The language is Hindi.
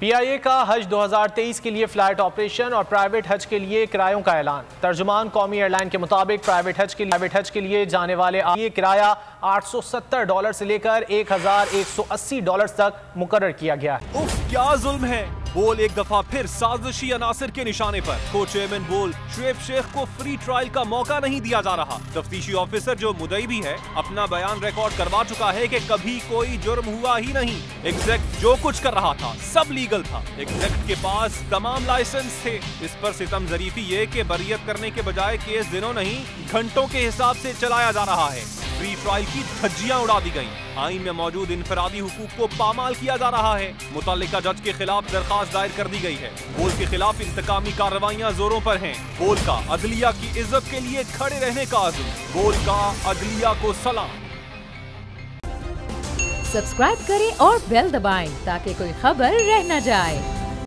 PIA का हज 2023 के लिए फ्लाइट ऑपरेशन और प्राइवेट हज के लिए किरायों का ऐलान। तर्जुमान कौमी एयरलाइन के मुताबिक प्राइवेट हज के लिए जाने वाले ये किराया $870 से लेकर $1180 तक मुकर्रर किया गया है। उफ, क्या जुल्म है। बोल एक दफा फिर साजिशी अनासिर के निशाने पर। को चेयरमैन बोल शुएब शेख को फ्री ट्रायल का मौका नहीं दिया जा रहा। तफ्तीशी ऑफिसर जो मुदई भी है अपना बयान रिकॉर्ड करवा चुका है कि कभी कोई जुर्म हुआ ही नहीं। एग्जैक्ट जो कुछ कर रहा था सब लीगल था। एग्जैक्ट के पास तमाम लाइसेंस थे। इस पर सितम जरीफी ये कि बरियत करने के बजाय केस दिनों नहीं घंटों के हिसाब से चलाया जा रहा है। फ्री ट्रायल की धज्जियां उड़ा दी गईं। आईन में मौजूद इनफरादी हुकूक को पामाल किया जा रहा है। मुतल्लिका जज के खिलाफ दरखास्त दायर कर दी गई है। बोल के खिलाफ इंतकामी कार्रवाइयां जोरों पर हैं। बोल का अदलिया की इज्जत के लिए खड़े रहने का अज़्म। बोल का अदलिया को सलाम। सब्सक्राइब करें और बेल दबाएं ताकि कोई खबर रह न जाए।